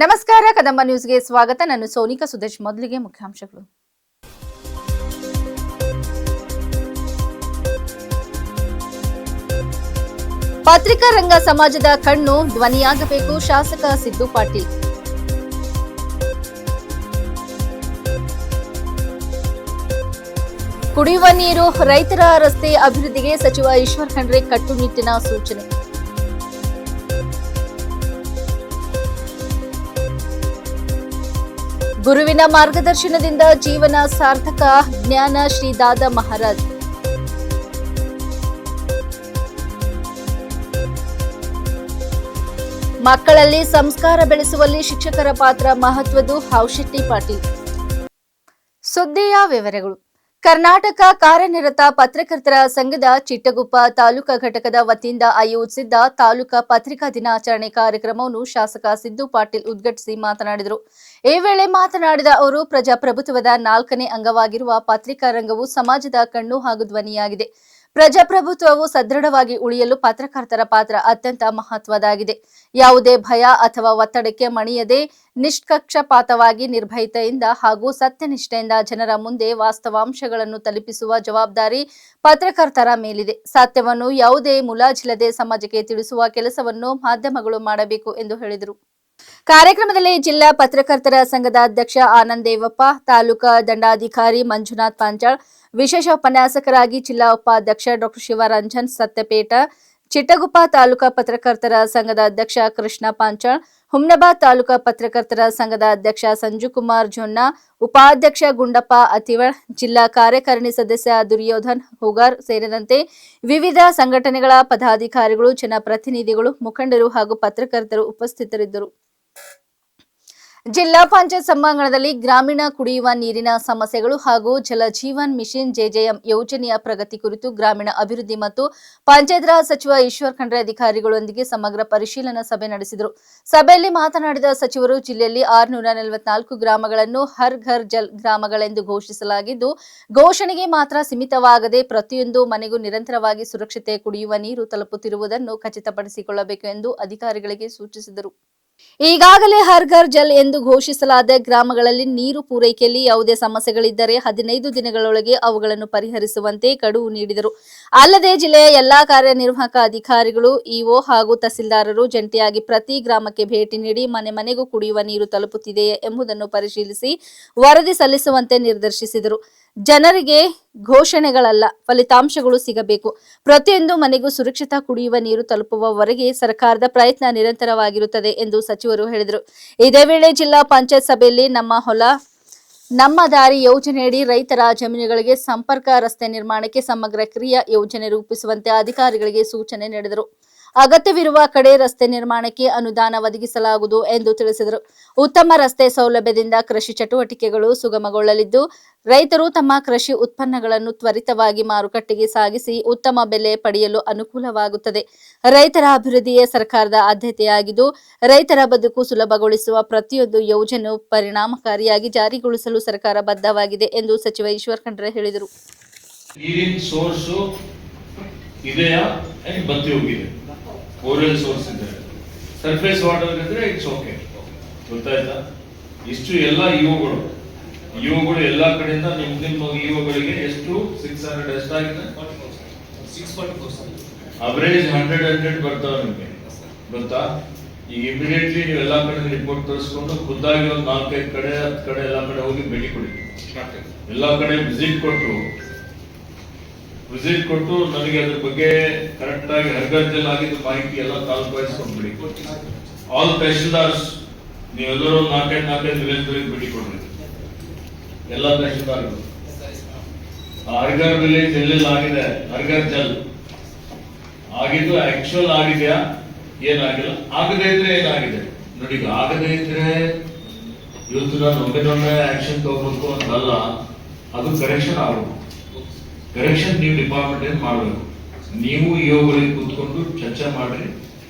ನಮಸ್ಕಾರ ಕದಂಬ ನ್ಯೂಸ್ಗೆ ಸ್ವಾಗತ. ನಾನು ಸೋನಿಕಾ ಸುದೇಶ್. ಮೊದಲಿಗೆ ಮುಖ್ಯಾಂಶಗಳು. ಪತ್ರಿಕಾ ರಂಗ ಸಮಾಜದ ಕಣ್ಣು ಧ್ವನಿಯಾಗಬೇಕು, ಶಾಸಕ ಸಿದ್ದು ಪಾಟೀಲ್. ಕುಡಿಯುವ ನೀರು, ರೈತರ ರಸ್ತೆ ಅಭಿವೃದ್ಧಿಗೆ ಸಚಿವ ಈಶ್ವರ್ ಖಂಡ್ರೆ ಕಟ್ಟುನಿಟ್ಟಿನ ಸೂಚನೆ. ಗುರುವಿನ ಮಾರ್ಗದರ್ಶನದಿಂದ ಜೀವನ ಸಾರ್ಥಕ, ಜ್ಞಾನ ಶ್ರೀ ದಾದ ಮಹಾರಾಜ್. ಮಕ್ಕಳಲ್ಲಿ ಸಂಸ್ಕಾರ ಬೆಳೆಸುವಲ್ಲಿ ಶಿಕ್ಷಕರ ಪಾತ್ರ ಮಹತ್ವದ್ದು, ಹಾವಶೆಟ್ಟಿ ಪಾಟೀಲ್. ಸುದ್ದಿಯ ವಿವರಗಳು. ಕರ್ನಾಟಕ ಕಾರ್ಯನಿರತ ಪತ್ರಕರ್ತರ ಸಂಘದ ಚಿಟ್ಟಗುಪ್ಪ ತಾಲೂಕಾ ಘಟಕದ ವತಿಯಿಂದ ಆಯೋಜಿಸಿದ್ದ ತಾಲೂಕಾ ಪತ್ರಿಕಾ ದಿನಾಚರಣೆ ಕಾರ್ಯಕ್ರಮವನ್ನು ಶಾಸಕ ಸಿದ್ದು ಪಾಟೀಲ್ ಉದ್ಘಾಟಿಸಿ ಮಾತನಾಡಿದರು. ಈ ವೇಳೆ ಮಾತನಾಡಿದ ಅವರು, ಪ್ರಜಾಪ್ರಭುತ್ವದ 4ನೇ ಅಂಗವಾಗಿರುವ ಪತ್ರಿಕಾ ರಂಗವು ಸಮಾಜದ ಕಣ್ಣು ಹಾಗೂ ಧ್ವನಿಯಾಗಿದೆ. ಪ್ರಜಾಪ್ರಭುತ್ವವು ಸದೃಢವಾಗಿ ಉಳಿಯಲು ಪತ್ರಕರ್ತರ ಪಾತ್ರ ಅತ್ಯಂತ ಮಹತ್ವದಾಗಿದೆ. ಯಾವುದೇ ಭಯ ಅಥವಾ ಒತ್ತಡಕ್ಕೆ ಮಣಿಯದೆ ನಿಷ್ಪಕ್ಷಪಾತವಾಗಿ ನಿರ್ಭಯತೆಯಿಂದ ಹಾಗೂ ಸತ್ಯನಿಷ್ಠೆಯಿಂದ ಜನರ ಮುಂದೆ ವಾಸ್ತವಾಂಶಗಳನ್ನು ತಲುಪಿಸುವ ಜವಾಬ್ದಾರಿ ಪತ್ರಕರ್ತರ ಮೇಲಿದೆ. ಸತ್ಯವನ್ನು ಯಾವುದೇ ಮುಲಾಜಿಲ್ಲದೆ ಸಮಾಜಕ್ಕೆ ತಿಳಿಸುವ ಕೆಲಸವನ್ನು ಮಾಧ್ಯಮಗಳು ಮಾಡಬೇಕು ಎಂದು ಹೇಳಿದರು. ಕಾರ್ಯಕ್ರಮದಲ್ಲಿ ಜಿಲ್ಲಾ ಪತ್ರಕರ್ತರ ಸಂಘದ ಅಧ್ಯಕ್ಷ ಆನಂದ್ ದೇವಪ್ಪ, ತಾಲೂಕಾ ದಂಡಾಧಿಕಾರಿ ಮಂಜುನಾಥ್ ಪಾಂಚಾಳ್, ವಿಶೇಷ ಉಪನ್ಯಾಸಕರಾಗಿ ಜಿಲ್ಲಾ ಉಪಾಧ್ಯಕ್ಷ ಡಾ ಶಿವರಂಜನ್ ಸತ್ಯಪೇಟ, ಚಿಟ್ಟಗುಪ್ಪ ತಾಲೂಕಾ ಪತ್ರಕರ್ತರ ಸಂಘದ ಅಧ್ಯಕ್ಷ ಕೃಷ್ಣ ಪಾಂಚಾಳ್, ಹುಮ್ನಾಬಾದ್ ತಾಲೂಕಾ ಪತ್ರಕರ್ತರ ಸಂಘದ ಅಧ್ಯಕ್ಷ ಸಂಜುಕುಮಾರ್ ಜೊನ್ನ, ಉಪಾಧ್ಯಕ್ಷ ಗುಂಡಪ್ಪ ಅತಿವಳ್, ಜಿಲ್ಲಾ ಕಾರ್ಯಕಾರಿಣಿ ಸದಸ್ಯ ದುರ್ಯೋಧನ್ ಹುಗಾರ್ ಸೇರಿದಂತೆ ವಿವಿಧ ಸಂಘಟನೆಗಳ ಪದಾಧಿಕಾರಿಗಳು, ಜನಪ್ರತಿನಿಧಿಗಳು, ಮುಖಂಡರು ಹಾಗೂ ಪತ್ರಕರ್ತರು ಉಪಸ್ಥಿತರಿದ್ದರು. ಜಿಲ್ಲಾ ಪಂಚಾಯತ್ ಸಭಾಂಗಣದಲ್ಲಿ ಗ್ರಾಮೀಣ ಕುಡಿಯುವ ನೀರಿನ ಸಮಸ್ಯೆಗಳು ಹಾಗೂ ಜಲ ಜೀವನ್ ಮಿಷನ್ ಜೆಜೆಎಂ ಯೋಜನೆಯ ಪ್ರಗತಿ ಕುರಿತು ಗ್ರಾಮೀಣ ಅಭಿವೃದ್ಧಿ ಮತ್ತು ಪಂಚಾಯತ್ ರಾಜ್ ಸಚಿವ ಈಶ್ವರ್ ಖಂಡ್ರೆ ಅಧಿಕಾರಿಗಳೊಂದಿಗೆ ಸಮಗ್ರ ಪರಿಶೀಲನಾ ಸಭೆ ನಡೆಸಿದರು. ಸಭೆಯಲ್ಲಿ ಮಾತನಾಡಿದ ಸಚಿವರು, ಜಿಲ್ಲೆಯಲ್ಲಿ 644 ಗ್ರಾಮಗಳನ್ನು ಹರ್ ಘರ್ ಜಲ್ ಗ್ರಾಮಗಳೆಂದು ಘೋಷಿಸಲಾಗಿದ್ದು, ಘೋಷಣೆಗೆ ಮಾತ್ರ ಸೀಮಿತವಾಗದೆ ಪ್ರತಿಯೊಂದು ಮನೆಗೂ ನಿರಂತರವಾಗಿ ಸುರಕ್ಷಿತ ಕುಡಿಯುವ ನೀರು ತಲುಪುತ್ತಿರುವುದನ್ನು ಖಚಿತಪಡಿಸಿಕೊಳ್ಳಬೇಕು ಎಂದು ಅಧಿಕಾರಿಗಳಿಗೆ ಸೂಚಿಸಿದರು. ಈಗಾಗಲೇ ಹರ್ ಘರ್ ಜಲ್ ಎಂದು ಘೋಷಿಸಲಾದ ಗ್ರಾಮಗಳಲ್ಲಿ ನೀರು ಪೂರೈಕೆಯಲ್ಲಿ ಯಾವುದೇ ಸಮಸ್ಯೆಗಳಿದ್ದರೆ 15 ದಿನಗಳೊಳಗೆ ಅವುಗಳನ್ನು ಪರಿಹರಿಸುವಂತೆ ಗಡುವು ನೀಡಿದರು. ಅಲ್ಲದೆ ಜಿಲ್ಲೆಯ ಎಲ್ಲಾ ಕಾರ್ಯನಿರ್ವಾಹಕ ಅಧಿಕಾರಿಗಳು, ಇಒ ಹಾಗೂ ತಹಸೀಲ್ದಾರರು ಜಂಟಿಯಾಗಿ ಪ್ರತಿ ಗ್ರಾಮಕ್ಕೆ ಭೇಟಿ ನೀಡಿ ಮನೆ ಮನೆಗೂ ಕುಡಿಯುವ ನೀರು ತಲುಪುತ್ತಿದೆಯೇ ಎಂಬುದನ್ನು ಪರಿಶೀಲಿಸಿ ವರದಿ ಸಲ್ಲಿಸುವಂತೆ ನಿರ್ದೇಶಿಸಿದರು. ಜನರಿಗೆ ಘೋಷಣೆಗಳಲ್ಲ, ಫಲಿತಾಂಶಗಳು ಸಿಗಬೇಕು. ಪ್ರತಿಯೊಂದು ಮನೆಗೂ ಸುರಕ್ಷಿತ ಕುಡಿಯುವ ನೀರು ತಲುಪುವವರೆಗೆ ಸರ್ಕಾರದ ಪ್ರಯತ್ನ ನಿರಂತರವಾಗಿರುತ್ತದೆ ಎಂದು ಸಚಿವರು ಹೇಳಿದರು. ಇದೇ ವೇಳೆ ಜಿಲ್ಲಾ ಪಂಚಾಯತ್ ಸಭೆಯಲ್ಲಿ ನಮ್ಮ ಹೊಲ ನಮ್ಮ ದಾರಿ ಯೋಜನೆಯಡಿ ರೈತರ ಜಮೀನುಗಳಿಗೆ ಸಂಪರ್ಕ ರಸ್ತೆ ನಿರ್ಮಾಣಕ್ಕೆ ಸಮಗ್ರ ಕ್ರಿಯಾ ಯೋಜನೆ ರೂಪಿಸುವಂತೆ ಅಧಿಕಾರಿಗಳಿಗೆ ಸೂಚನೆ ನೀಡಿದರು. ಅಗತ್ಯವಿರುವ ಕಡೆ ರಸ್ತೆ ನಿರ್ಮಾಣಕ್ಕೆ ಅನುದಾನ ಒದಗಿಸಲಾಗುವುದು ಎಂದು ತಿಳಿಸಿದರು. ಉತ್ತಮ ರಸ್ತೆ ಸೌಲಭ್ಯದಿಂದ ಕೃಷಿ ಚಟುವಟಿಕೆಗಳು ಸುಗಮಗೊಳ್ಳಲಿದ್ದು, ರೈತರು ತಮ್ಮ ಕೃಷಿ ಉತ್ಪನ್ನಗಳನ್ನು ತ್ವರಿತವಾಗಿ ಮಾರುಕಟ್ಟೆಗೆ ಸಾಗಿಸಿ ಉತ್ತಮ ಬೆಲೆ ಪಡೆಯಲು ಅನುಕೂಲವಾಗುತ್ತದೆ. ರೈತರ ಅಭಿವೃದ್ಧಿಯೇ ಸರ್ಕಾರದ ಆದ್ಯತೆಯಾಗಿದ್ದು, ರೈತರ ಬದುಕು ಸುಲಭಗೊಳಿಸುವ ಪ್ರತಿಯೊಂದು ಯೋಜನೆ ಪರಿಣಾಮಕಾರಿಯಾಗಿ ಜಾರಿಗೊಳಿಸಲು ಸರ್ಕಾರ ಬದ್ಧವಾಗಿದೆ ಎಂದು ಸಚಿವ ಈಶ್ವರ್ ಖಂಡ್ರೆ ಹೇಳಿದರು. ಬೋರ್ವೆಲ್ ಸೋರ್ಸ್ ಇದೆ, ಸರ್ಫೇಸ್ ವಾಟರ್ ಇದ್ರೆ ಇಟ್ಸ್ ಓಕೆ. ಗೊತ್ತಾಯ್ತಾ? ಇಷ್ಟು ಎಲ್ಲ ಇವುಗಳು ಎಲ್ಲಾ ಕಡೆಯಿಂದ ನಿಮ್ಮ ಇವುಗಳಿಗೆ ಎಷ್ಟು 600 ಎಷ್ಟಾಗಿದೆ? 6.4 ಅವರೇಜ್ 100 ಬರ್ತಾವ ನಿಮ್ಗೆ. ಗೊತ್ತಾ? ಈಗ ಇಮಿಡಿಯೇಟ್ಲಿ ನೀವು ಎಲ್ಲಾ ಕಡೆ ರಿಪೋರ್ಟ್ ತರಿಸ್ಕೊಂಡು ಖುದ್ದಾಗಿ ಒಂದು 4-5 ಕಡೆ 10 ಕಡೆ ಎಲ್ಲಾ ಕಡೆ ಹೋಗಿ ಭೇಟಿ ಕೊಡಿ. ಎಲ್ಲಾ ಕಡೆ ವಿಸಿಟ್ ಕೊಟ್ಟು ನನಗೆ ಅದ್ರ ಬಗ್ಗೆ ಕರೆಕ್ಟ್ ಆಗಿ ಹರ್ಗರ್ಜಲ್ ಆಗಿದ್ದ ಮಾಹಿತಿ ಎಲ್ಲ ತಾಲೂಕು ವೈಸ್ ಕೊಟ್ಬಿಡಿ. ಆಲ್ ತಹಶೀಲ್ದಾರ್ಸ್ ನೀವೆಲ್ಲರೂ 4-5 ವಿಲೇಜ್ ಭೇಟಿ ಕೊಡ್ರಿ. ಎಲ್ಲ ತಹಶೀಲ್ದಾರ್ಗಳು ಹರ್ಗರ್ ವಿಲೇಜ್ ಎಲ್ಲೆಲ್ಲ ಆಗಿದೆ, ಹರ್ಗರ್ ಜಲ್ ಆಗಿದ್ದು ಆಕ್ಚುಯಲ್ ಆಗಿದೆಯಾ, ಏನಾಗಿಲ್ಲ. ಆಗದೇ ಇದ್ರೆ ಏನಾಗಿದೆ ನೋಡಿ. ಆಗದೇ ಇದ್ರೆ ಇವತ್ತು ನಾನು ಒಮ್ಮೆ ಆಕ್ಷನ್ ತಗೋಬೇಕು ಅಂತಲ್ಲ, ಅದು ಕರೆಕ್ಷನ್ ಆಗಬೇಕು. ಕರೆಕ್ಷನ್ ನೀವು ಡಿಪಾರ್ಟ್ಮೆಂಟ್ ಏನ್ ಮಾಡಬೇಕು. ನೀವು ಇವುಗಳಿಗೆ ಕೂತ್ಕೊಂಡು ಚರ್ಚೆ ಮಾಡ್ರಿ.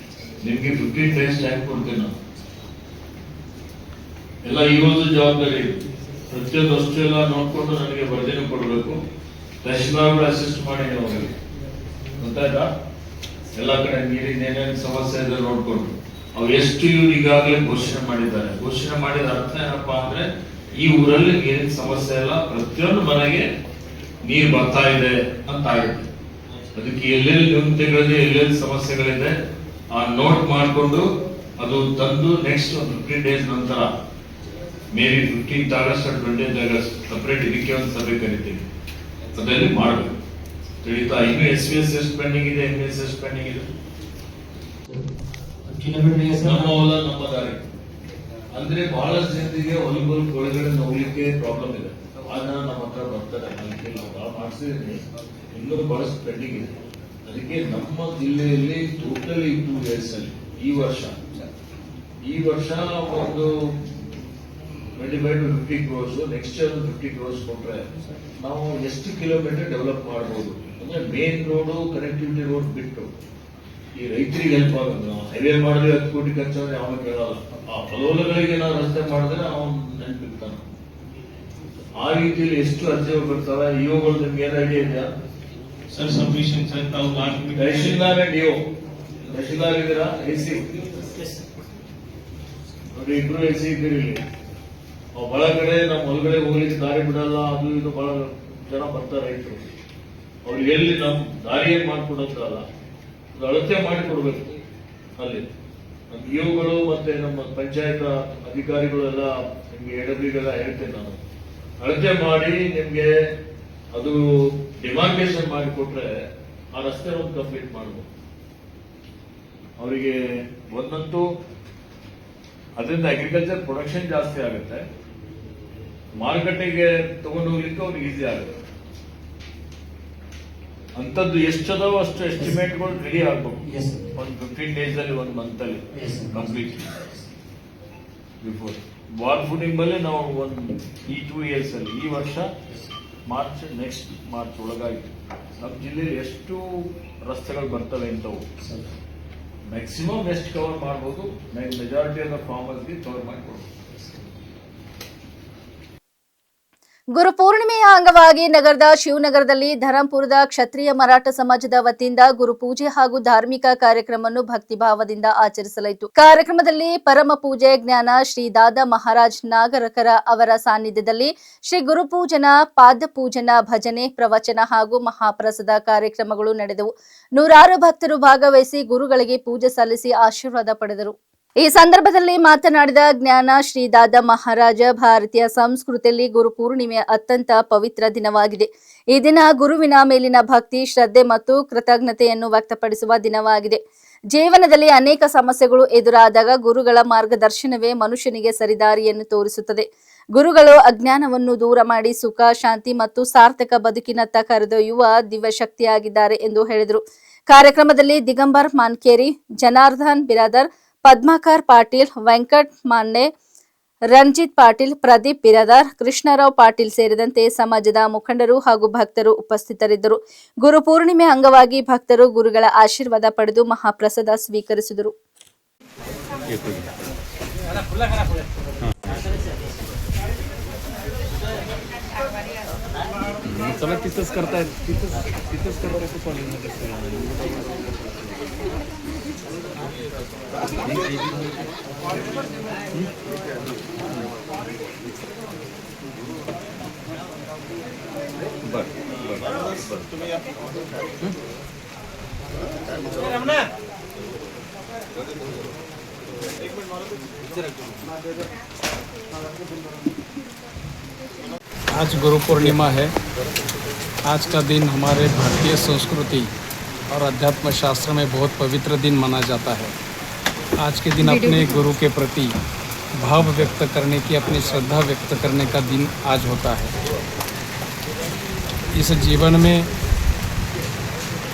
ನಿಮ್ಗೆ 15 days ಟೈಮ್ ಕೊಡ್ತೇವೆ ನಾವು. ಎಲ್ಲ ಇವ್ರದ್ದು ಜವಾಬ್ದಾರಿ. ಪ್ರತಿಯೊಂದು ವಸ್ತು ಎಲ್ಲ ನೋಡ್ಕೊಂಡು ನನಗೆ ವರದಿನೂ ಕೊಡಬೇಕು. ತಹಶೀಲ್ದಾರ್ಗಳು ಅಸಿಸ್ಟ್ ಮಾಡಿ ಅವರಿಗೆ. ಗೊತ್ತಾಯ್ತಾ? ಎಲ್ಲ ಕಡೆ ನೀರಿನ ಏನೇನು ಸಮಸ್ಯೆ ಇದೆ ನೋಡ್ಕೊಂಡು ಅವ್ರು ಎಷ್ಟು ಇವ್ರು ಈಗಾಗಲೇ ಘೋಷಣೆ ಮಾಡಿದ್ದಾರೆ. ಘೋಷಣೆ ಮಾಡಿದ ಅರ್ಥ ಏನಪ್ಪಾ ಅಂದ್ರೆ ಈ ಊರಲ್ಲಿ ನೀರಿನ ಸಮಸ್ಯೆ ಇಲ್ಲ, ಪ್ರತಿಯೊಂದು ಮನೆಗೆ ನೀರು ಬರ್ತಾ ಇದೆ ಅಂತ ಆಗಿದೆ. ಅದಕ್ಕೆ ಎಲ್ಲೆಲ್ಲಿ ನ್ಯೂನತೆಗಳಿದೆ, ಎಲ್ಲೆಲ್ಲಿ ಸಮಸ್ಯೆಗಳಿದೆ ಆ ನೋಟ್ ಮಾಡಿಕೊಂಡು ಅದು ತಂದು ನೆಕ್ಸ್ಟ್ ಒಂದು 15 days ನಂತರ may be 15th August or 20th August separate ಇದಕ್ಕೆ ಒಂದು ಸಭೆ ಕರಿತೀವಿ, ಅದರಲ್ಲಿ ಮಾಡಬೇಕು. ತಿಳಿತಾ ಇನ್ನು SVS ಎಷ್ಟು ಪೆಂಡಿಂಗ್ ಇದೆ, MVS ಎಷ್ಟು ಪೆಂಡಿಂಗ್ ಇದೆ? ನಮ್ಮ ಹೊಲ ನಮ್ಮ ದಾರಿ ಅಂದ್ರೆ ಬಹಳಷ್ಟು ಜನರಿಗೆ ಹೊಲಗಳು ಒಳಗಡೆ ನೋಡ್ಲಿಕ್ಕೆ ಪ್ರಾಬ್ಲಮ್ ಇದೆ. ಆ ಜನ ನಮ್ಮ ಹತ್ರ ಬರ್ತಾರೆ, ಅದಕ್ಕೆ ನಾವು ಮಾಡಿಸಿದ್ರೆ ಇನ್ನೂ ಬಹಳಷ್ಟು ಪೆಂಡಿಂಗ್ ಇದೆ. ಅದಕ್ಕೆ ನಮ್ಮ ಜಿಲ್ಲೆಯಲ್ಲಿ ಟೋಟಲಿ 2 years ಅಲ್ಲಿ ಈ ವರ್ಷ ಒಂದು 25 to 50 crores, next year 50 crores ಕೊಟ್ರೆ ನಾವು ಎಷ್ಟು ಕಿಲೋಮೀಟರ್ ಡೆವಲಪ್ ಮಾಡಬಹುದು ಅಂದ್ರೆ ಮೇನ್ ರೋಡ್, ಕನೆಕ್ಟಿವಿಟಿ ರೋಡ್ ಬಿಟ್ಟು ಈ ರೈತರಿಗೆ ಹೆಲ್ಪ್ ಆಗುತ್ತೆ. ನಾವು ಹೈವೇ ಮಾಡಿದ್ರೆ 10 ಕೋಟಿ ಖರ್ಚಾದ್ರೆ ಅವನು ಕೇಳಲ್ಲ, ಆ ಹೊಲಗಳಿಗೆ ನಾವು ರಸ್ತೆ ಮಾಡಿದ್ರೆ ಅವನು ನೆನಪಿರ್ತಾನೆ. ಆ ರೀತಿಯಲ್ಲಿ ಎಷ್ಟು ಅರ್ಜಿಗಳು ಬರ್ತಾವೆ. ಇವುಗಳು ನಿಮ್ಗೆ ಏನು ಐಡಿಯಾ ಇದೆಯಾ ಸರ್? ಸಬ್ಮಿಷನ್ ಸರ್ ತಾವು ತಹಶೀಲ್ದಾರ್ ನೀವು ತಹಶೀಲ್ದಾರ್ ಇದ್ದೀರಾ? AC ನೋಡಿ, ಇಬ್ರು AC ಇದ್ದೀರಿ. ಬಹಳ ಕಡೆ ನಮ್ಮ ಹೊಲಗಡೆ ಹೋಗ್ಲಿಕ್ಕೆ ದಾರಿ ಬಿಡಲ್ಲ, ಅದು ಇದು ಬಹಳ ಜನ ಬರ್ತಾರೆ ರೈತರು. ಅವ್ರಿಗೆ ಎಲ್ಲಿ ನಮ್ ದಾರಿ ಏನ್ ಮಾಡ್ಕೊಡೋದಲ್ಲ, ಅದು ಅಳತೆ ಮಾಡಿ ಕೊಡ್ಬೇಕು. ಅಲ್ಲಿ ನಮ್ಮ ಇವುಗಳು ಮತ್ತೆ ನಮ್ಮ ಪಂಚಾಯತ್ ಅಧಿಕಾರಿಗಳು ಎಲ್ಲ ನಿಮ್ಗೆ AWಗೆಲ್ಲ ಹೇಳ್ತೇನೆ ನಾನು, ಅಳತೆ ಮಾಡಿ ನಿಮ್ಗೆ ಅದು ಡಿಮಾರ್ಕೇಶನ್ ಮಾಡಿ ಕೊಟ್ರೆ ಆ ರಸ್ತೆ ಒಂದು ಕಂಪ್ಲೀಟ್ ಮಾಡಬಹುದು. ಅವರಿಗೆ ಒಂದಂತೂ ಅದರಿಂದ ಅಗ್ರಿಕಲ್ಚರ್ ಪ್ರೊಡಕ್ಷನ್ ಜಾಸ್ತಿ ಆಗುತ್ತೆ, ಮಾರುಕಟ್ಟೆಗೆ ತಗೊಂಡು ಹೋಗ್ಲಿಕ್ಕೆ ಅವ್ರಿಗೆ ಈಸಿ ಆಗುತ್ತೆ. ಅಂತದ್ದು ಎಷ್ಟದಾವ ಅಷ್ಟು ಎಸ್ಟಿಮೇಟ್ಗಳು ರೆಡಿ ಆಗ್ಬೇಕು. ಒಂದು 15 days ಅಲ್ಲಿ, 1 month ಅಲ್ಲಿ ಕಂಪ್ಲೀಟ್ ಬಿಫೋರ್ ವಾರ್ ಫುಡಿಂಗ್ ಮೇಲೆ ನಾವು ಈ 2 years ಅಲ್ಲಿ, ಈ ವರ್ಷ ನೆಕ್ಸ್ಟ್ ಮಾರ್ಚ್ ಒಳಗಾಗಿ ನಮ್ಮ ಜಿಲ್ಲೆಯಲ್ಲಿ ಎಷ್ಟು ರಸ್ತೆಗಳು ಬರ್ತವೆ ಅಂತವು ಮ್ಯಾಕ್ಸಿಮಮ್ ಎಷ್ಟು ಕವರ್ ಮಾಡಬಹುದು. ಮೆಜಾರಿಟಿ ಆಫ್ ದ ಫಾರ್ಮರ್ಸ್ಗೆ ಕವರ್ ಮಾಡಿ ಕೊಡ್ಬೋದು. ಗುರುಪೂರ್ಣಿಮೆಯ ಅಂಗವಾಗಿ ನಗರದ ಶಿವನಗರದಲ್ಲಿ ಧರಂಪುರದ ಕ್ಷತ್ರಿಯ ಮರಾಠ ಸಮಾಜದ ವತಿಯಿಂದ ಗುರುಪೂಜೆ ಹಾಗೂ ಧಾರ್ಮಿಕ ಕಾರ್ಯಕ್ರಮವನ್ನು ಭಕ್ತಿಭಾವದಿಂದ ಆಚರಿಸಲಾಯಿತು. ಕಾರ್ಯಕ್ರಮದಲ್ಲಿ ಪರಮ ಪೂಜೆ ಜ್ಞಾನ ಶ್ರೀ ದಾದಾ ಮಹಾರಾಜ್ ನಾಗರಕರ ಅವರ ಸಾನ್ನಿಧ್ಯದಲ್ಲಿ ಶ್ರೀ ಗುರುಪೂಜನ, ಪಾದಪೂಜನ, ಭಜನೆ, ಪ್ರವಚನ ಹಾಗೂ ಮಹಾಪ್ರಸಾದ ಕಾರ್ಯಕ್ರಮಗಳು ನಡೆದವು. ನೂರಾರು ಭಕ್ತರು ಭಾಗವಹಿಸಿ ಗುರುಗಳಿಗೆ ಪೂಜೆ ಸಲ್ಲಿಸಿ ಆಶೀರ್ವಾದ ಪಡೆದರು. ಈ ಸಂದರ್ಭದಲ್ಲಿ ಮಾತನಾಡಿದ ಜ್ಞಾನ ಶ್ರೀ ದಾದಾ ಮಹಾರಾಜ, ಭಾರತೀಯ ಸಂಸ್ಕೃತಿಯಲ್ಲಿ ಗುರುಪೂರ್ಣಿಮೆ ಅತ್ಯಂತ ಪವಿತ್ರ ದಿನವಾಗಿದೆ. ಈ ದಿನ ಗುರುವಿನ ಮೇಲಿನ ಭಕ್ತಿ, ಶ್ರದ್ಧೆ ಮತ್ತು ಕೃತಜ್ಞತೆಯನ್ನು ವ್ಯಕ್ತಪಡಿಸುವ ದಿನವಾಗಿದೆ. ಜೀವನದಲ್ಲಿ ಅನೇಕ ಸಮಸ್ಯೆಗಳು ಎದುರಾದಾಗ ಗುರುಗಳ ಮಾರ್ಗದರ್ಶನವೇ ಮನುಷ್ಯನಿಗೆ ಸರಿದಾರಿಯನ್ನು ತೋರಿಸುತ್ತದೆ. ಗುರುಗಳು ಅಜ್ಞಾನವನ್ನು ದೂರ ಮಾಡಿ ಸುಖ, ಶಾಂತಿ ಮತ್ತು ಸಾರ್ಥಕ ಬದುಕಿನತ್ತ ಕರೆದೊಯ್ಯುವ ದಿವ್ಯ ಶಕ್ತಿಯಾಗಿದ್ದಾರೆ ಎಂದು ಹೇಳಿದರು. ಕಾರ್ಯಕ್ರಮದಲ್ಲಿ ದಿಗಂಬರ್ ಮಾನ್ಕೇರಿ, ಜನಾರ್ದನ್ ಬಿರಾದರ್, ಪದ್ಮಾಕರ್ ಪಾಟೀಲ್, ವೆಂಕಟ್ ಮಾನ್ನೆ, ರಂಜಿತ್ ಪಾಟೀಲ್, ಪ್ರದೀಪ್ ಬಿರಾದಾರ್, ಕೃಷ್ಣರಾವ್ ಪಾಟೀಲ್ ಸೇರಿದಂತೆ ಸಮಾಜದ ಮುಖಂಡರು ಹಾಗೂ ಭಕ್ತರು ಉಪಸ್ಥಿತರಿದ್ದರು. ಗುರುಪೂರ್ಣಿಮೆ ಅಂಗವಾಗಿ ಭಕ್ತರು ಗುರುಗಳ ಆಶೀರ್ವಾದ ಪಡೆದು ಮಹಾಪ್ರಸಾದ ಸ್ವೀಕರಿಸಿದರು. आज गुरु पूर्णिमा है। आज का दिन हमारे भारतीय संस्कृति और अध्यात्म शास्त्र में बहुत पवित्र दिन माना जाता है। आज के दिन अपने गुरु के प्रति भाव व्यक्त करने की, अपनी श्रद्धा व्यक्त करने का दिन आज होता है। इस जीवन में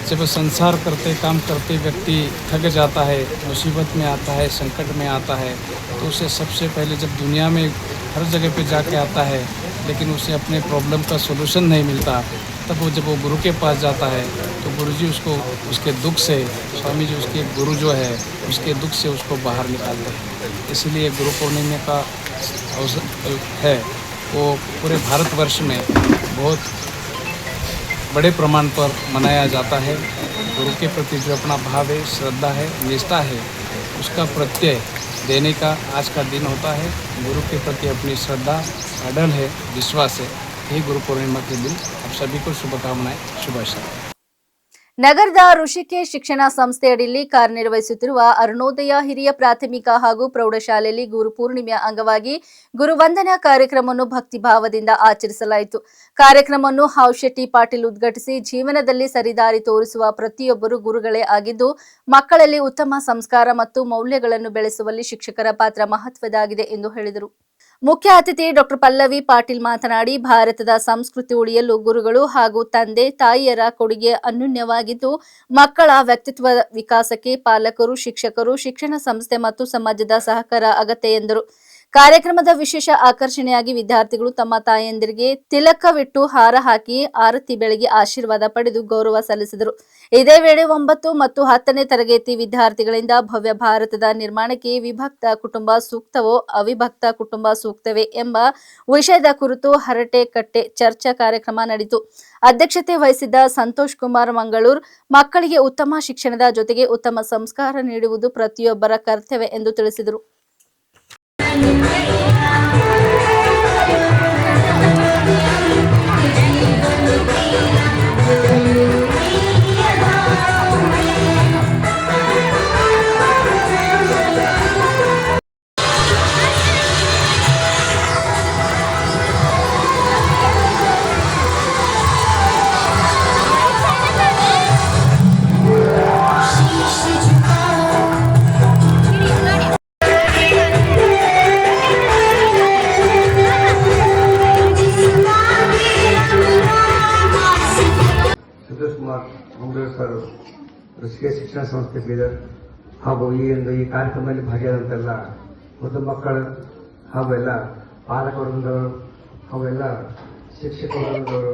जब संसार करते काम करते व्यक्ति थक जाता है, मुसीबत में आता है, संकट में आता है, तो उसे सबसे पहले जब दुनिया में हर जगह पे जाके आता है लेकिन उसे अपने प्रॉब्लम का सोल्यूशन नहीं मिलता, तब वो जब वो गुरु के पास जाता है तो गुरुजी उसको उसके दुख से, स्वामी जी उसके गुरु जो है उसके दुख से उसको बाहर निकालते हैं। इसीलिए गुरु पूर्णिमा का अवसर है वो पूरे भारतवर्ष में बहुत बड़े प्रमाण पर मनाया जाता है। गुरु के प्रति जो अपना भाव है, श्रद्धा है, निष्ठा है, उसका प्रत्यय देने का आज का दिन होता है। गुरु के प्रति अपनी श्रद्धा अडल है, विश्वास है। यही गुरु पूर्णिमा के दिन आप सभी को शुभकामनाएं, शुभाशय। ನಗರದ ಋಷಿಕೇಶ್ ಶಿಕ್ಷಣ ಸಂಸ್ಥೆಯಡಿಯಲ್ಲಿ ಕಾರ್ಯನಿರ್ವಹಿಸುತ್ತಿರುವ ಅರುಣೋದಯ ಹಿರಿಯ ಪ್ರಾಥಮಿಕ ಹಾಗೂ ಪ್ರೌಢಶಾಲೆಯಲ್ಲಿ ಗುರು ಪೂರ್ಣಿಮೆಯ ಅಂಗವಾಗಿ ಗುರುವಂದನಾ ಕಾರ್ಯಕ್ರಮವನ್ನು ಭಕ್ತಿಭಾವದಿಂದ ಆಚರಿಸಲಾಯಿತು. ಕಾರ್ಯಕ್ರಮವನ್ನು ಹಾವ್ಶೆಟ್ಟಿ ಪಾಟೀಲ್ ಉದ್ಘಾಟಿಸಿ, ಜೀವನದಲ್ಲಿ ಸರಿದಾರಿ ತೋರಿಸುವ ಪ್ರತಿಯೊಬ್ಬರು ಗುರುಗಳೇ ಆಗಿದ್ದು, ಮಕ್ಕಳಲ್ಲಿ ಉತ್ತಮ ಸಂಸ್ಕಾರ ಮತ್ತು ಮೌಲ್ಯಗಳನ್ನು ಬೆಳೆಸುವಲ್ಲಿ ಶಿಕ್ಷಕರ ಪಾತ್ರ ಮಹತ್ವದಾಗಿದೆ ಎಂದು ಹೇಳಿದರು. ಮುಖ್ಯ ಅತಿಥಿ ಡಾಕ್ಟರ್ ಪಲ್ಲವಿ ಪಾಟೀಲ್ ಮಾತನಾಡಿ, ಭಾರತದ ಸಂಸ್ಕೃತಿ ಉಳಿಯಲು ಗುರುಗಳು ಹಾಗೂ ತಂದೆ ತಾಯಿಯರ ಕೊಡುಗೆ ಅನನ್ಯವಾಗಿದ್ದು, ಮಕ್ಕಳ ವ್ಯಕ್ತಿತ್ವ ವಿಕಾಸಕ್ಕೆ ಪಾಲಕರು, ಶಿಕ್ಷಕರು, ಶಿಕ್ಷಣ ಸಂಸ್ಥೆ ಮತ್ತು ಸಮಾಜದ ಸಹಕಾರ ಅಗತ್ಯ ಎಂದರು. ಕಾರ್ಯಕ್ರಮದ ವಿಶೇಷ ಆಕರ್ಷಣೆಯಾಗಿ ವಿದ್ಯಾರ್ಥಿಗಳು ತಮ್ಮ ತಾಯಂದಿರಿಗೆ ತಿಲಕವಿಟ್ಟು ಹಾರ ಹಾಕಿ ಆರತಿ ಬೆಳಗಿ ಆಶೀರ್ವಾದ ಪಡೆದು ಗೌರವ ಸಲ್ಲಿಸಿದರು. ಇದೇ ವೇಳೆ 9 ಮತ್ತು 10ನೇ ತರಗತಿ ವಿದ್ಯಾರ್ಥಿಗಳಿಂದ ಭವ್ಯ ಭಾರತದ ನಿರ್ಮಾಣಕ್ಕೆ ವಿಭಕ್ತ ಕುಟುಂಬ ಸೂಕ್ತವೋ ಅವಿಭಕ್ತ ಕುಟುಂಬ ಸೂಕ್ತವೇ ಎಂಬ ವಿಷಯದ ಕುರಿತು ಹರಟೆ ಕಟ್ಟೆ ಚರ್ಚಾ ಕಾರ್ಯಕ್ರಮ ನಡೆಯಿತು. ಅಧ್ಯಕ್ಷತೆ ವಹಿಸಿದ್ದ ಸಂತೋಷ್ ಕುಮಾರ್ ಮಂಗಳೂರ್, ಮಕ್ಕಳಿಗೆ ಉತ್ತಮ ಶಿಕ್ಷಣದ ಜೊತೆಗೆ ಉತ್ತಮ ಸಂಸ್ಕಾರ ನೀಡುವುದು ಪ್ರತಿಯೊಬ್ಬರ ಕರ್ತವ್ಯ ಎಂದು ತಿಳಿಸಿದರು. ಸಂತೋಷ್ ಕುಮಾರ್ ಮಂಗಳೂರು ಸರ್, ಋಷಿಕೇಶ್ ಶಿಕ್ಷಣ ಸಂಸ್ಥೆ ಬೀದರ್ ಹಾಗೂ ಈ ಕಾರ್ಯಕ್ರಮದಲ್ಲಿ ಭಾಗಿಯಾದಂತೆಲ್ಲ ಮತ್ತು ಮಕ್ಕಳು ಹಾಗೂ ಎಲ್ಲ ಪಾಲಕವೃಂದವರು ಹಾಗೂ ಎಲ್ಲ ಶಿಕ್ಷಕ ವರ್ಗದವರು,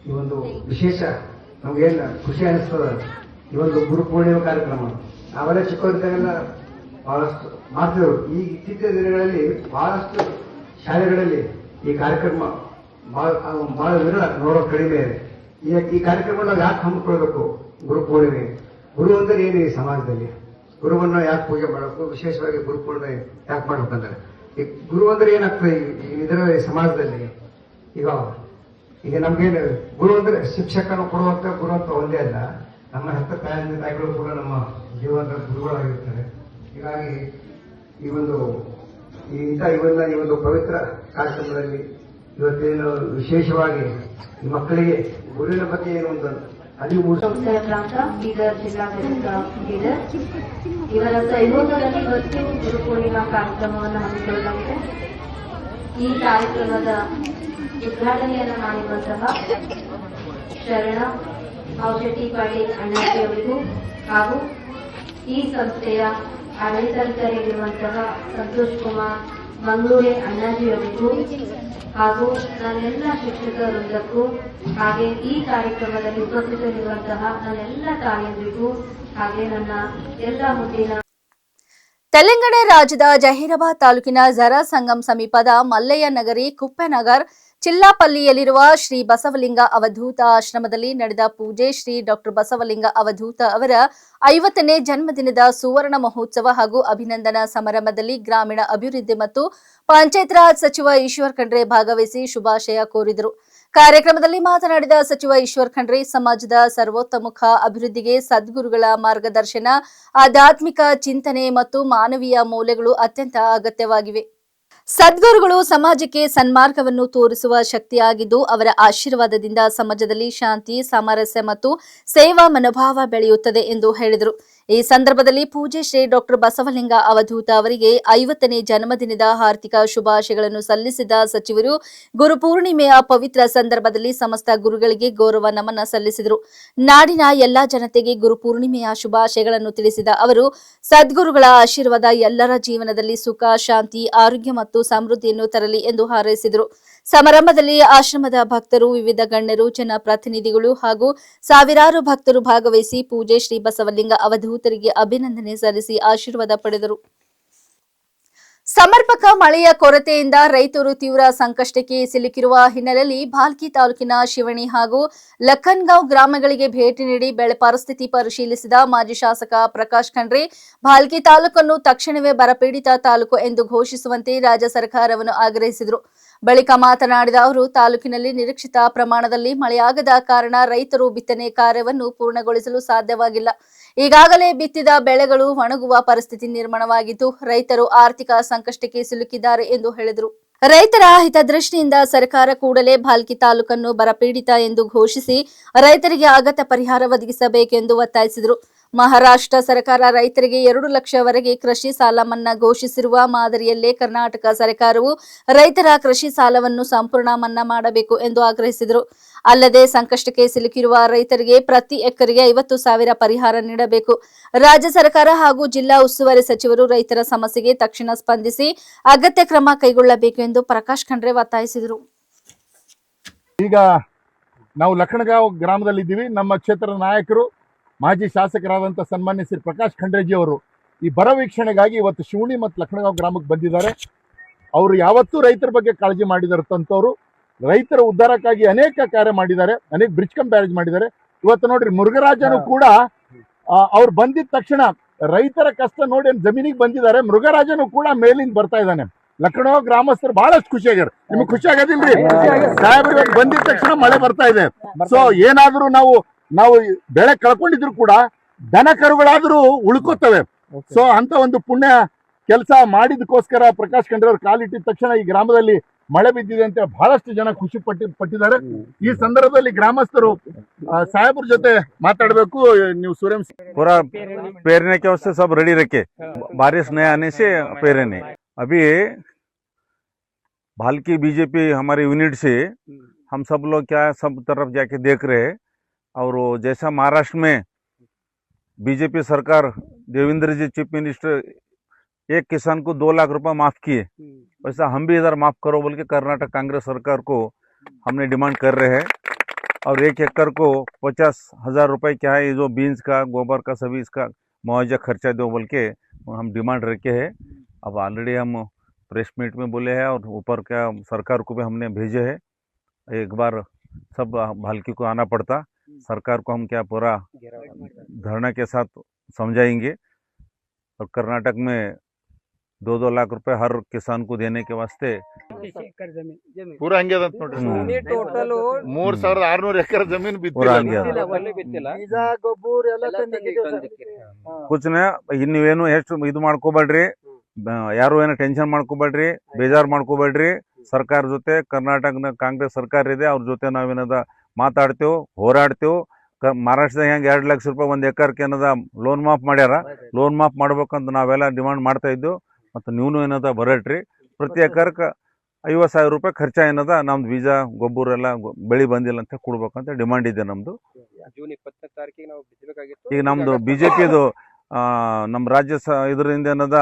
ಈ ಒಂದು ವಿಶೇಷ ನಮಗೇನು ಖುಷಿ ಅನಿಸ್ತದ. ಈ ಒಂದು ಗುರು ಪೂರ್ಣಿಮೆ ಕಾರ್ಯಕ್ರಮ ನಾವೆಲ್ಲ ಚಿಕ್ಕವರಿದ್ದಾಗೆಲ್ಲ ಬಹಳಷ್ಟು ಮಾಡ್ತಿದ್ರು. ಈ ಇತ್ತೀಚಿನ ದಿನಗಳಲ್ಲಿ ಬಹಳಷ್ಟು ಶಾಲೆಗಳಲ್ಲಿ ಈ ಕಾರ್ಯಕ್ರಮ ಬಹಳ ವಿರಳ, ನೋಡೋ ಕಡಿಮೆ ಇದೆ. ಈ ಕಾರ್ಯಕ್ರಮ ನಾವು ಯಾಕೆ ಹಮ್ಮಿಕೊಳ್ಬೇಕು? ಗುರು ಪೂರ್ಣಿಮೆ, ಗುರು ಅಂದರೆ ಏನು ಈ ಸಮಾಜದಲ್ಲಿ? ಗುರುವನ್ನು ಯಾಕೆ ಪೂಜೆ ಮಾಡಬೇಕು? ವಿಶೇಷವಾಗಿ ಗುರು ಪೂರ್ಣಿಮೆ ಯಾಕೆ ಮಾಡ್ಬೇಕಂದ್ರೆ ಈ ಗುರು ಅಂದ್ರೆ ಏನಾಗ್ತದೆ ಇದರ ಸಮಾಜದಲ್ಲಿ? ಈಗ ನಮ್ಗೇನು ಗುರು ಅಂದ್ರೆ ಶಿಕ್ಷಕನು ಕೊಡುವಂತ ಗುರು ಅಂತ ಒಂದೇ ಅಲ್ಲ, ನಮ್ಮ ಹೆತ್ತ ತಾಯಿಗಳು ಕೂಡ ನಮ್ಮ ಜೀವನದ ಗುರುಗಳಾಗಿರ್ತಾರೆ. ಹೀಗಾಗಿ ಈ ಒಂದು ಪವಿತ್ರ ಕಾರ್ಯಕ್ರಮದಲ್ಲಿ ಇವತ್ತೇನು ವಿಶೇಷವಾಗಿ ಈ ಮಕ್ಕಳಿಗೆ ಗುರುವಿನ ಬಗ್ಗೆ ಏನು ಒಂದು ಅರಿವು ಬೀದರ್ ಜಿಲ್ಲಾ ಬೀದರ್ ಇವರ ಸಹಯೋಗದಲ್ಲಿ ಇವತ್ತು ಗುರು ಪೂರ್ಣಿಮಾ ಕಾರ್ಯಕ್ರಮವನ್ನು ಹಮ್ಮಿಕೊಳ್ಳಲಾಗಿದೆ. ಈ ಕಾರ್ಯಕ್ರಮದ ಉದ್ಘಾಟನೆಯನ್ನು ಮಾಡಿರುವಂತಹ ಶರಣ ಹಾವ್ಶೆಟ್ಟಿ ಪಾಟೀಲ್ ಅಣ್ಣಾಜಿ ಅವರಿಗೂ ಹಾಗೂ ಈ ಸಂಸ್ಥೆಯ ಆಡಳಿತಾಧಿಕಾರಿಯಾಗಿರುವಂತಹ ಸಂತೋಷ್ ಕುಮಾರ್ ಮಂಗಳೂರೆ ಅಣ್ಣಾಜಿ ಅವರಿಗೂ ಹಾಗೂ ನನ್ನೆಲ್ಲ ಶಿಕ್ಷಕ ವೃಂದಕ್ಕೂ, ಹಾಗೆ ಈ ಕಾರ್ಯಕ್ರಮದಲ್ಲಿ ಉಪಸ್ಥಿತರಿರುವಂತಹ ನನ್ನೆಲ್ಲ ತಾಯಂದಿರಿಗೂ, ಹಾಗೆ ನನ್ನ ಎಲ್ಲ ಮುದ್ದಿನ ತೆಲಂಗಾಣ ರಾಜ್ಯದ ಜಹೀರಾಬಾದ್ ತಾಲೂಕಿನ ಜರಾ ಸಂಗಮ್ ಸಮೀಪದ ಮಲ್ಲಯ್ಯ ನಗರಿ ಕುಪ್ಪೆನಗರ್ ಚಿಲ್ಲಾಪಲ್ಲಿಯಲ್ಲಿರುವ ಶ್ರೀ ಬಸವಲಿಂಗ ಅವಧೂತ ಆಶ್ರಮದಲ್ಲಿ ನಡೆದ ಪೂಜೆ ಶ್ರೀ ಡಾಕ್ಟರ್ ಬಸವಲಿಂಗ ಅವಧೂತ ಅವರ 50ನೇ ಜನ್ಮದಿನದ ಸುವರ್ಣ ಮಹೋತ್ಸವ ಹಾಗೂ ಅಭಿನಂದನಾ ಸಮಾರಂಭದಲ್ಲಿ ಗ್ರಾಮೀಣ ಅಭಿವೃದ್ಧಿ ಮತ್ತು ಪಂಚಾಯತ್ ರಾಜ್ ಸಚಿವ ಈಶ್ವರ್ ಖಂಡ್ರೆ ಭಾಗವಹಿಸಿ ಶುಭಾಶಯ ಕೋರಿದರು. ಕಾರ್ಯಕ್ರಮದಲ್ಲಿ ಮಾತನಾಡಿದ ಸಚಿವ ಈಶ್ವರ್ ಖಂಡ್ರೆ, ಸಮಾಜದ ಸರ್ವತೋಮುಖ ಅಭಿವೃದ್ಧಿಗೆ ಸದ್ಗುರುಗಳ ಮಾರ್ಗದರ್ಶನ, ಆಧ್ಯಾತ್ಮಿಕ ಚಿಂತನೆ ಮತ್ತು ಮಾನವೀಯ ಮೌಲ್ಯಗಳು ಅತ್ಯಂತ ಅಗತ್ಯವಾಗಿವೆ. ಸದ್ಗುರುಗಳು ಸಮಾಜಕ್ಕೆ ಸನ್ಮಾರ್ಗವನ್ನು ತೋರಿಸುವ ಶಕ್ತಿಯಾಗಿದ್ದು, ಅವರ ಆಶೀರ್ವಾದದಿಂದ ಸಮಾಜದಲ್ಲಿ ಶಾಂತಿ, ಸಾಮರಸ್ಯ ಮತ್ತು ಸೇವಾ ಮನೋಭಾವ ಬೆಳೆಯುತ್ತದೆ ಎಂದು ಹೇಳಿದರು. ಈ ಸಂದರ್ಭದಲ್ಲಿ ಪೂಜೆ ಶ್ರೀ ಡಾಕ್ಟರ್ ಬಸವಲಿಂಗ ಅವಧೂತ ಅವರಿಗೆ 50ನೇ ಜನ್ಮದಿನದ ಹಾರ್ದಿಕ ಶುಭಾಶಯಗಳನ್ನು ಸಲ್ಲಿಸಿದ ಸಚಿವರು, ಗುರುಪೂರ್ಣಿಮೆಯ ಪವಿತ್ರ ಸಂದರ್ಭದಲ್ಲಿ ಸಮಸ್ತ ಗುರುಗಳಿಗೆ ಗೌರವ ನಮನ ಸಲ್ಲಿಸಿದರು. ನಾಡಿನ ಎಲ್ಲಾ ಜನತೆಗೆ ಗುರುಪೂರ್ಣಿಮೆಯ ಶುಭಾಶಯಗಳನ್ನು ತಿಳಿಸಿದ ಅವರು, ಸದ್ಗುರುಗಳ ಆಶೀರ್ವಾದ ಎಲ್ಲರ ಜೀವನದಲ್ಲಿ ಸುಖ, ಶಾಂತಿ, ಆರೋಗ್ಯ ಮತ್ತು ಸಮೃದ್ಧಿಯನ್ನು ತರಲಿ ಎಂದು ಹಾರೈಸಿದರು. ಸಮಾರಂಭದಲ್ಲಿ ಆಶ್ರಮದ ಭಕ್ತರು, ವಿವಿಧ ಗಣ್ಯರು, ಜನಪ್ರತಿನಿಧಿಗಳು ಹಾಗೂ ಸಾವಿರಾರು ಭಕ್ತರು ಭಾಗವಹಿಸಿ ಪೂಜೆ ಶ್ರೀ ಬಸವಲಿಂಗ ಅವಧೂತರಿಗೆ ಅಭಿನಂದನೆ ಸಲ್ಲಿಸಿ ಆಶೀರ್ವಾದ ಪಡೆದರು. ಸಮರ್ಪಕ ಮಳೆಯ ಕೊರತೆಯಿಂದ ರೈತರು ತೀವ್ರ ಸಂಕಷ್ಟಕ್ಕೆ ಸಿಲುಕಿರುವ ಹಿನ್ನೆಲೆಯಲ್ಲಿ ಭಾಲ್ಕಿ ತಾಲೂಕಿನ ಶಿವಣಿ ಹಾಗೂ ಲಖನ್ಗಾಂವ್ ಗ್ರಾಮಗಳಿಗೆ ಭೇಟಿ ನೀಡಿ ಬೆಳೆ ಪರಿಸ್ಥಿತಿ ಪರಿಶೀಲಿಸಿದ ಮಾಜಿ ಶಾಸಕ ಪ್ರಕಾಶ್ ಖಂಡ್ರೆ ಭಾಲ್ಕಿ ತಾಲೂಕನ್ನು ತಕ್ಷಣವೇ ಬರಪೀಡಿತ ತಾಲೂಕು ಎಂದು ಘೋಷಿಸುವಂತೆ ರಾಜ್ಯ ಸರ್ಕಾರವನ್ನು ಆಗ್ರಹಿಸಿದರು. ಬಳಿಕ ಮಾತನಾಡಿದ ಅವರು, ತಾಲೂಕಿನಲ್ಲಿ ನಿರೀಕ್ಷಿತ ಪ್ರಮಾಣದಲ್ಲಿ ಮಳೆಯಾಗದ ಕಾರಣ ರೈತರು ಬಿತ್ತನೆ ಕಾರ್ಯವನ್ನು ಪೂರ್ಣಗೊಳಿಸಲು ಸಾಧ್ಯವಾಗಿಲ್ಲ. ಈಗಾಗಲೇ ಬಿತ್ತಿದ ಬೆಳೆಗಳು ಒಣಗುವ ಪರಿಸ್ಥಿತಿ ನಿರ್ಮಾಣವಾಗಿದ್ದು ರೈತರು ಆರ್ಥಿಕ ಸಂಕಷ್ಟಕ್ಕೆ ಸಿಲುಕಿದ್ದಾರೆ ಎಂದು ಹೇಳಿದರು. ರೈತರ ಹಿತದೃಷ್ಟಿಯಿಂದ ಸರ್ಕಾರ ಕೂಡಲೇ ಭಾಲ್ಕಿ ತಾಲೂಕನ್ನು ಬರಪೀಡಿತ ಎಂದು ಘೋಷಿಸಿ ರೈತರಿಗೆ ಅಗತ್ಯ ಪರಿಹಾರ ಒದಗಿಸಬೇಕೆಂದು ಒತ್ತಾಯಿಸಿದರು. ಮಹಾರಾಷ್ಟ್ರ ಸರ್ಕಾರ ರೈತರಿಗೆ 2 ಲಕ್ಷವರೆಗೆ ಕೃಷಿ ಸಾಲ ಮನ್ನಾ ಘೋಷಿಸಿರುವ ಮಾದರಿಯಲ್ಲೇ ಕರ್ನಾಟಕ ಸರ್ಕಾರವು ರೈತರ ಕೃಷಿ ಸಾಲವನ್ನು ಸಂಪೂರ್ಣ ಮನ್ನಾ ಮಾಡಬೇಕು ಎಂದು ಆಗ್ರಹಿಸಿದರು. ಅಲ್ಲದೆ ಸಂಕಷ್ಟಕ್ಕೆ ಸಿಲುಕಿರುವ ರೈತರಿಗೆ ಪ್ರತಿ ಎಕರೆಗೆ 50,000 ಪರಿಹಾರ ನೀಡಬೇಕು. ರಾಜ್ಯ ಸರ್ಕಾರ ಹಾಗೂ ಜಿಲ್ಲಾ ಉಸ್ತುವಾರಿ ಸಚಿವರು ರೈತರ ಸಮಸ್ಯೆಗೆ ತಕ್ಷಣ ಸ್ಪಂದಿಸಿ ಅಗತ್ಯ ಕ್ರಮ ಕೈಗೊಳ್ಳಬೇಕು ಎಂದು ಪ್ರಕಾಶ್ ಖಂಡ್ರೆ ಒತ್ತಾಯಿಸಿದರು. ಈಗ ನಾವು ಲಖನ್ಗಾಂವ್ ಗ್ರಾಮದಲ್ಲಿದ್ದೀವಿ. ನಮ್ಮ ಕ್ಷೇತ್ರದ ನಾಯಕರು ಮಾಜಿ ಶಾಸಕರಾದಂಥ ಸನ್ಮಾನ್ಯ ಶ್ರೀ ಪ್ರಕಾಶ್ ಖಂಡ್ರೆಜಿ ಅವರು ಈ ಬರ ವೀಕ್ಷಣೆಗಾಗಿ ಇವತ್ತು ಶಿವಣಿ ಮತ್ತು ಲಖನ್ಗಾಂವ್ ಗ್ರಾಮಕ್ಕೆ ಬಂದಿದ್ದಾರೆ. ಅವರು ಯಾವತ್ತೂ ರೈತರ ಬಗ್ಗೆ ಕಾಳಜಿ ಮಾಡಿದಾರಂತವರು, ರೈತರ ಉದ್ಧಾರಕ್ಕಾಗಿ ಅನೇಕ ಕಾರ್ಯ ಮಾಡಿದ್ದಾರೆ, ಅನೇಕ ಬ್ರಿಡ್ಜ್ ಕಮ್ ಬ್ಯಾರೇಜ್ ಮಾಡಿದ್ದಾರೆ. ಇವತ್ತು ನೋಡ್ರಿ ಮುರುಘರಾಜನು ಕೂಡ ಅವ್ರು ಬಂದಿದ ತಕ್ಷಣ ರೈತರ ಕಷ್ಟ ನೋಡಿ ಜಮೀನಿಗೆ ಬಂದಿದ್ದಾರೆ. ಮುರುಘರಾಜನು ಕೂಡ ಮೇಲಿಂದ ಬರ್ತಾ ಇದ್ದಾನೆ. ಲಖನ್ಗಾಂವ್ ಗ್ರಾಮಸ್ಥರು ಬಹಳಷ್ಟು ಖುಷಿಯಾಗ್ಯಾರ. ನಿಮ್ಗೆ ಖುಷಿ ಆಗೋದಿಲ್ರಿ? ಸಾಹೇಬ್ರು ಬಂದಿದ ತಕ್ಷಣ ಮಳೆ ಬರ್ತಾ ಇದೆ. ಸೊ ಏನಾದ್ರೂ ನಾವು ಬೆಳೆ ಕಳ್ಕೊಂಡಿದ್ರು ಕೂಡ ದನ ಕರುಗಳಾದ್ರೂ ಉಳ್ಕೋತವೆ. ಸೊ ಅಂತ ಒಂದು ಪುಣ್ಯ ಕೆಲಸ ಮಾಡಿದಕ್ಕೋಸ್ಕರ ಪ್ರಕಾಶ್ ಖಂಡ್ರೆ ಅವ್ರು ಕಾಲಿಟ್ಟಿದ ತಕ್ಷಣ ಈ ಗ್ರಾಮದಲ್ಲಿ ಮಳೆ ಬಿದ್ದಿದೆ ಅಂತ ಬಹಳಷ್ಟು ಜನ ಖುಷಿ ಪಟ್ಟಿದ್ದಾರೆ. ಈ ಸಂದರ್ಭದಲ್ಲಿ ಗ್ರಾಮಸ್ಥರು ಸಾಹೇಬ್ರ ಜೊತೆ ಮಾತಾಡಬೇಕು. ನೀವು सूर्य पूरा पेरने के वास्ते सब रेडी रखे, बारिश नहीं आने से पेरे नहीं। अभी भाल्की बीजेपी हमारे यूनिट से हम सब लोग क्या सब तरफ जाके देख रहे हैं, और जैसा महाराष्ट्र में बीजेपी सरकार देवेंद्र जी चीफ मिनिस्टर एक किसान को 2 लाख रुपए माफ किए, वैसा हम भी इधर माफ करो बोल के कर्नाटक कांग्रेस सरकार को हमने डिमांड कर रहे हैं। और 1 एकड़ को 50,000 रुपए क्या है, ये जो बीन्स का गोबर का सभी इसका मुआवजा खर्चा दो बोल के हम डिमांड रखे हैं। अब ऑलरेडी हम प्रेस मीट में बोले हैं और ऊपर क्या सरकार को भी हमने भेजे है। एक बार सब भाल्की को आना पड़ता, सरकार को हम क्या पूरा धरना के साथ समझाएंगे। और कर्नाटक में 2-2 लाख रुपए हर किसान को देने के वास्ते ಪೂರಾ ಹಂಗೆ ಅದ ನೋಡ್ರಿ. 3,600 ಎಕರೆ ಜಮೀನು पूरा ಹಂಗೆ ಅದ. कुछ ನೀವೇನು ಎಷ್ಟು ಇದು ಮಾಡ್ಕೋಬೇಡ್ರಿ, ಯಾರು ಏನೋ ಟೆನ್ಷನ್ ಮಾಡ್ಕೋಬೇಡ್ರಿ, ಬೇಜಾರು ಮಾಡ್ಕೋಬೇಡ್ರಿ. ಸರ್ಕಾರ ಜೊತೆ ಕರ್ನಾಟಕದ ಕಾಂಗ್ರೆಸ್ ಸರ್ಕಾರ ಇದೆ, ಅವ್ರ ಜೊತೆ ನಾವೇನದ ಮಾತಾಡ್ತೇವೆ, ಹೋರಾಡ್ತೇವೆ. ಮಹಾರಾಷ್ಟ್ರದಾಗ ಹೆಂಗೆ 2 ಲಕ್ಷ ರೂಪಾಯಿ 1 ಎಕರ್ಗೆ ಏನದ ಲೋನ್ ಮಾಫ್ ಮಾಡ್ಯಾರ, ಲೋನ್ ಮಾಫ್ ಮಾಡ್ಬೇಕಂತ ನಾವೆಲ್ಲ ಡಿಮಾಂಡ್ ಮಾಡ್ತಾ ಇದ್ದೆವು. ಮತ್ತು ನೀವು ಏನದ ಬರಟ್ರಿ, ಪ್ರತಿ ಎಕರ್ಗೆ 50,000 ರೂಪಾಯಿ ಖರ್ಚ ಏನದ ನಮ್ದು ಬೀಜ ಗೊಬ್ಬರ ಎಲ್ಲ ಬೆಳೆ ಬಂದಿಲ್ಲ ಅಂತ ಕೊಡ್ಬೇಕಂತ ಡಿಮಾಂಡ್ ಇದೆ ನಮ್ದು. ಜೂನ್ 20ನೇ ತಾರೀಕಿಗೆ ನಾವು ಬಿತ್ತಬೇಕಾಗಿತ್ತು. ಈಗ ನಮ್ದು ಬಿಜೆಪಿದು ನಮ್ಮ ರಾಜ್ಯ ಇದರಿಂದ ಏನದ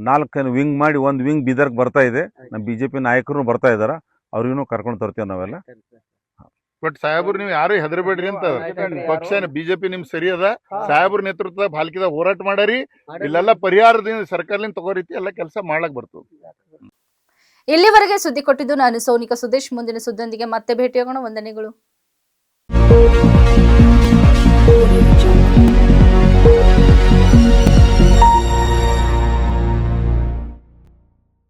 4 ವಿಂಗ್ ಮಾಡಿ 1 ವಿಂಗ್ ಬೀದರ್ಗೆ ಬರ್ತಾ ಇದೆ. ನಮ್ಮ ಬಿಜೆಪಿ ನಾಯಕರು ಬರ್ತಾ ಇದಾರ, ಅವ್ರಿಗೂ ಕರ್ಕೊಂಡು ತರ್ತೇವೆ ನಾವೆಲ್ಲ. ಬಟ್ ಸಾಹೇಬ್ರು ನೀವು ಯಾರು ಹೆದರಬೇಡ್ರಿ ಅಂತ ಪಕ್ಷ ಬಿಜೆಪಿ ನಿಮ್ ಸರಿ ಅದ. ಸಾಹೇಬ್ರ ನೇತೃತ್ವದ ಭಾಲ್ಕಿದಾಗ ಹೋರಾಟ ಮಾಡಾರಿ, ಇಲ್ಲೆಲ್ಲ ಪರಿಹಾರದಿಂದ ಸರ್ಕಾರದಿಂದ ತಗೋ ರೀತಿ ಎಲ್ಲ ಕೆಲಸ ಮಾಡ್ಲಕ್ ಬರ್ತದೆ. ಇಲ್ಲಿವರೆಗೆ ಸುದ್ದಿ ಕೊಟ್ಟಿದ್ದು ನಾನು ಸೋನಿಕಾ ಸುದೇಶ್. ಮುಂದಿನ ಸುದ್ದಿಯೊಂದಿಗೆ ಮತ್ತೆ ಭೇಟಿಯಾಗೋಣ. ವಂದನೆಗಳು.